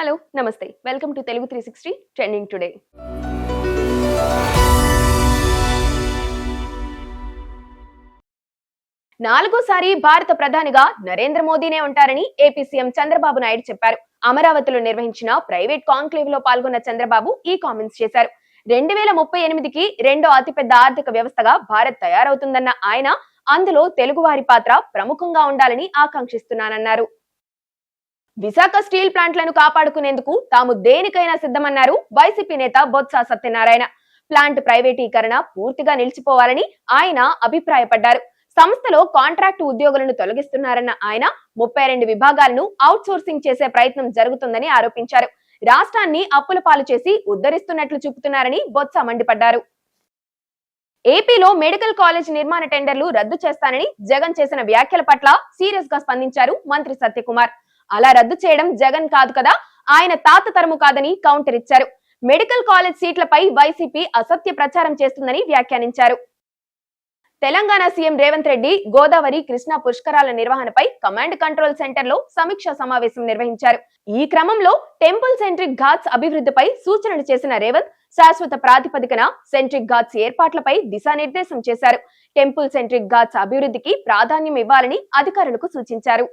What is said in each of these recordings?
Hello నమస్తే welcome to Telugu 360 trending today. నాలుగోసారి భారత ప్రధానిగా నరేంద్ర మోదీనే ఉంటారని ఏపీ సీఎం చంద్రబాబు నాయుడు చెప్పారు. అమరావతిలో నిర్వహించిన ప్రైవేట్ కాంక్లేవ్ లో పాల్గొన్న చంద్రబాబు ఈ కామెంట్స్ చేశారు. 2038కి రెండో అతిపెద్ద ఆర్థిక వ్యవస్థగా భారత్ తయారవుతుందన్న ఆయన అందులో తెలుగువారి పాత్ర ప్రముఖంగా ఉండాలని ఆకాంక్షిస్తున్నానన్నారు. విశాఖ స్టీల్ ప్లాంట్లను కాపాడుకునేందుకు తాము దేనికైనా సిద్ధమన్నారు వైసీపీ నేత బొత్స సత్యనారాయణ. ప్లాంట్ ప్రైవేటీకరణ పూర్తిగా నిలిచిపోవాలని ఆయన అభిప్రాయపడ్డారు. సంస్థలో కాంట్రాక్టు ఉద్యోగులను తొలగిస్తున్నారన్న ఆయన 32 విభాగాలను అవుట్ సోర్సింగ్ చేసే ప్రయత్నం జరుగుతుందని ఆరోపించారు. రాష్ట్రాన్ని అప్పుల పాలు చేసి ఉద్ధరిస్తున్నట్లు చూపుతున్నారని బొత్స మండిపడ్డారు. ఏపీలో మెడికల్ కాలేజ్ నిర్మాణ టెండర్లు రద్దు చేస్తానని జగన్ చేసిన వ్యాఖ్యల పట్ల సీరియస్ గా స్పందించారు మంత్రి సత్యకుమార్. అలా రద్దు చేయడం జగన్ కాదు కదా, ఆయన తాత తరము కాదని కౌంటర్ ఇచ్చారు. మెడికల్ కాలేజ్ సీట్లపై వైసీపీ అసత్య ప్రచారం చేస్తుందని వ్యాఖ్యానించారు. తెలంగాణ సీఎం రేవంత్ రెడ్డి గోదావరి కృష్ణా పుష్కరాల నిర్వహణపై కమాండ్ కంట్రోల్ సెంటర్ లో సమీక్షా సమావేశం నిర్వహించారు. ఈ క్రమంలో టెంపుల్ సెంట్రిక్ ఘాట్స్ అభివృద్ధిపై సూచనలు చేసిన రేవంత్ శాశ్వత ప్రాతిపదికన సెంట్రిక్ ఘాట్స్ ఏర్పాట్లపై దిశానిర్దేశం చేశారు. టెంపుల్ సెంట్రిక్ ఘాట్స్ అభివృద్ధికి ప్రాధాన్యం ఇవ్వాలని అధికారులకు సూచించారు.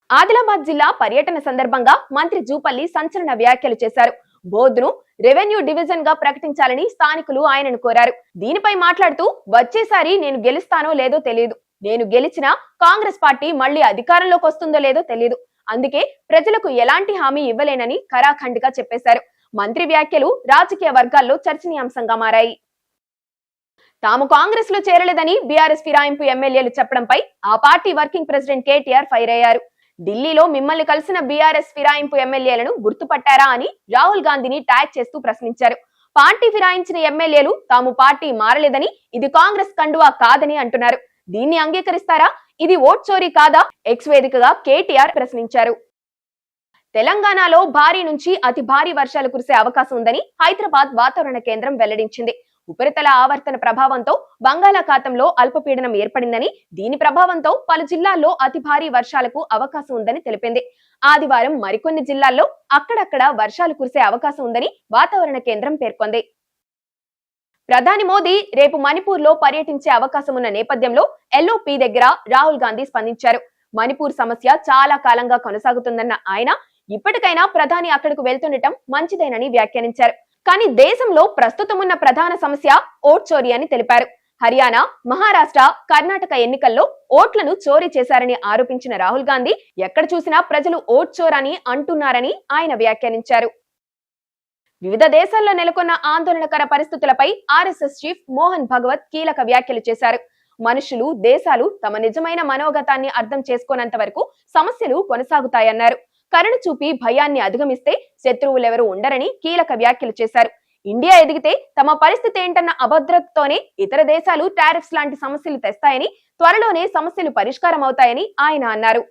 ఆదిలాబాద్ జిల్లా పర్యటన సందర్భంగా మంత్రి జూపల్లి సంచలన వ్యాఖ్యలు చేశారు. బోర్డును రెవెన్యూ డివిజన్ గా ప్రకటించాలని స్థానికులు ఆయనను కోరారు. దీనిపై మాట్లాడుతూ వచ్చేసారి నేను గెలుస్తానో లేదో తెలియదు, నేను గెలిచినా కాంగ్రెస్ పార్టీ మళ్లీ అధికారంలోకి వస్తుందో లేదో తెలియదు, అందుకే ప్రజలకు ఎలాంటి హామీ ఇవ్వలేనని ఖరాఖండిగా చెప్పేశారు. మంత్రి వ్యాఖ్యలు రాజకీయ వర్గాల్లో చర్చనీయాంశంగా మారాయి. తాము కాంగ్రెస్ లో చేరలేదని బీఆర్ఎస్ ఫిరాయింపు ఎమ్మెల్యేలు చెప్పడంపై ఆ party working president KTR fire అయ్యారు. ఢిల్లీలో మిమ్మల్ని కలిసిన బీఆర్ఎస్ ఫిరాయింపు ఎమ్మెల్యేలను గుర్తుపట్టారా అని రాహుల్ గాంధీని ట్యాగ్ చేస్తూ ప్రశ్నించారు. పార్టీ ఫిరాయించిన ఎమ్మెల్యేలు తాము పార్టీ మారలేదని, ఇది కాంగ్రెస్ కండువా కాదని అంటున్నారు. దీన్ని అంగీకరిస్తారా? ఇది ఓట్ చోరీ కాదా? ఎక్స్ వేదికగా కేటీఆర్ ప్రశ్నించారు. తెలంగాణలో భారీ నుంచి అతి భారీ వర్షాలు కురిసే అవకాశం ఉందని హైదరాబాద్ వాతావరణ కేంద్రం వెల్లడించింది. ఉపరితల ఆవర్తన ప్రభావంతో బంగాళాఖాతంలో అల్పపీడనం ఏర్పడిందని, దీని ప్రభావంతో పలు జిల్లాల్లో అతి భారీ వర్షాలకు అవకాశం ఉందని తెలిపింది. ఆదివారం మరికొన్ని జిల్లాల్లో అక్కడక్కడ వర్షాలు కురిసే అవకాశం ఉందని వాతావరణ కేంద్రం పేర్కొంది. ప్రధాని మోదీ రేపు మణిపూర్ లో పర్యటించే అవకాశం ఉన్న నేపథ్యంలో ఎల్ఓపి దగ్గర రాహుల్ గాంధీ స్పందించారు. మణిపూర్ సమస్య చాలా కాలంగా కొనసాగుతుందన్న ఆయన ఇప్పటికైనా ప్రధాని అక్కడకు వెళ్తుండటం మంచిదేనని వ్యాఖ్యానించారు. కానీ దేశంలో ప్రస్తుతం ఉన్న ప్రధాన సమస్య ఓట్ చోరీ అని తెలిపారు. హర్యానా, మహారాష్ట్ర, కర్ణాటక ఎన్నికల్లో ఓట్లను చోరీ చేశారని ఆరోపించిన రాహుల్ గాంధీ ఎక్కడ చూసినా ప్రజలు ఓట్ చోరని అంటున్నారని ఆయన వ్యాఖ్యానించారు. వివిధ దేశాల్లో నెలకొన్న ఆందోళనకర పరిస్థితులపై ఆర్ఎస్ఎస్ చీఫ్ మోహన్ భగవత్ కీలక వ్యాఖ్యలు చేశారు. మనుషులు, దేశాలు తమ నిజమైన మనోగతాన్ని అర్థం చేసుకోనంత వరకు సమస్యలు కొనసాగుతాయన్నారు. కరుణ చూపి భయాన్ని అధిగమిస్తే శత్రువులెవరూ ఉండరని కీలక వ్యాఖ్యలు చేశారు. ఇండియా ఎదిగితే తమ పరిస్థితి ఏంటన్న అభద్రతతోనే ఇతర దేశాలు టారిఫ్స్ లాంటి సమస్యలు తెస్తాయని, త్వరలోనే సమస్యలు పరిష్కారం అవుతాయని ఆయన అన్నారు.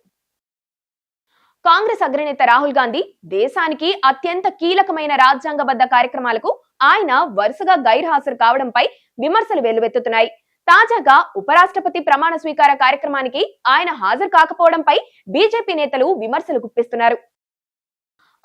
కాంగ్రెస్ అగ్రనేత రాహుల్ గాంధీ దేశానికి అత్యంత కీలకమైన రాజ్యాంగబద్ధ కార్యక్రమాలకు ఆయన వరుసగా గైర్హాజరు కావడంపై విమర్శలు వెల్లువెత్తుతున్నాయి. తాజాగా ఉపరాష్ట్రపతి ప్రమాణ స్వీకార కార్యక్రమానికి ఆయన హాజరు కాకపోవడంపై బీజేపీ నేతలు విమర్శలు గుప్పిస్తున్నారు.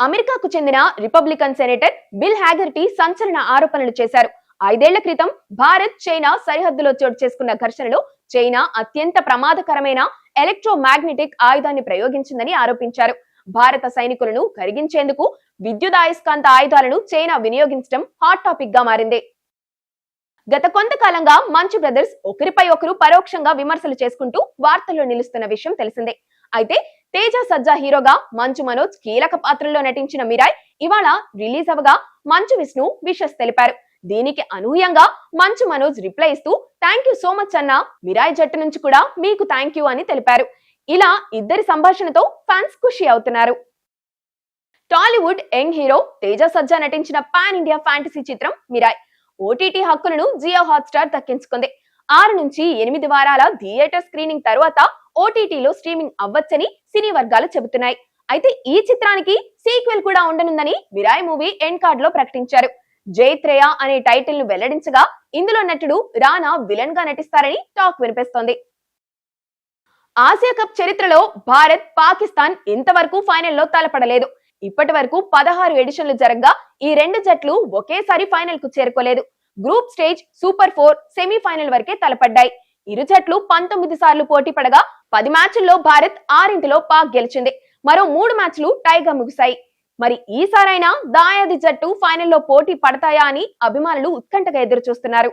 అమెరికాకు చెందిన రిపబ్లికన్ సెనేటర్ బిల్ హ్యాగర్టీ సంచలన ఆరోపణలు చేశారు. 5 ఏళ్ల క్రితం భారత్ చైనా సరిహద్దులో చోటు చేసుకున్న ఘర్షణలో చైనా అత్యంత ప్రమాదకరమైన ఎలక్ట్రోమాగ్నెటిక్ ఆయుధాన్ని ప్రయోగించిందని ఆరోపించారు. భారత సైనికులను కరిగించేందుకు విద్యుదాయస్కాంత ఆయుధాలను చైనా వినియోగించడం హాట్ టాపిక్ గా మారింది. గత కొంతకాలంగా మంచు బ్రదర్స్ ఒకరిపై ఒకరు పరోక్షంగా విమర్శలు చేసుకుంటూ వార్తల్లో నిలుస్తున్న విషయం తెలిసిందే. అయితే తేజ సజ్జా హీరోగా మంచు మనోజ్ కీలక పాత్రలో నటించిన మిరాయ్ ఇవాళ రిలీజ్ అవగా మంచు విష్ణు విషెస్ తెలిపారు. దీనికి అనూహ్యంగా మంచు మనోజ్ రిప్లై ఇస్తూ థ్యాంక్ యూ సో మచ్ అన్న, మిరాయ్ జట్టు నుంచి కూడా మీకు థ్యాంక్ యూ అని తెలిపారు. ఇలా ఇద్దరి సంభాషణతో ఫ్యాన్స్ ఖుషి అవుతున్నారు. టాలీవుడ్ యంగ్ హీరో తేజ సజ్జా నటించిన పాన్ ఇండియా ఫ్యాంటసీ చిత్రం మిరాయ్ ఓటీటీ హక్కులను జియో హాట్స్టార్ దక్కించుకుంది. 6 నుంచి 8 వారాల థియేటర్ స్క్రీనింగ్ తర్వాత ఓటీటీలో స్ట్రీమింగ్ అవ్వచ్చని సినీ వర్గాలు చెబుతున్నాయి. అయితే ఈ చిత్రానికి సీక్వెల్ కూడా ఉండనుందని మిరాయ్ మూవీ ఎండ్ కార్డ్ లో ప్రకటించారు. జైత్రేయ అనే టైటిల్ ను వెల్లడించగా ఇందులో నటుడు రానా విలన్ గా నటిస్తారని టాక్ వినిపిస్తోంది. ఆసియా కప్ చరిత్రలో భారత్, పాకిస్తాన్ ఇంతవరకు ఫైనల్లో తలపడలేదు. ఇప్పటి వరకు 16 ఎడిషన్లు జరగగా ఈ రెండు జట్లు ఒకేసారి ఫైనల్ కు చేరుకోలేదు. గ్రూప్ స్టేజ్, సూపర్ 4, సెమీఫైనల్ వరకే తలపడ్డాయి. ఇరు జట్లు 19 సార్లు పోటీ పడగా 10 మ్యాచ్ల్లో భారత్ 6 పాక్ గెలిచింది. మరో 3 మ్యాచ్లు టైగా ముగిశాయి. మరి ఈసారైనా దాయాది జట్టు ఫైనల్లో పోటీ పడతాయా అని అభిమానులు ఉత్కంఠగా ఎదురు చూస్తున్నారు.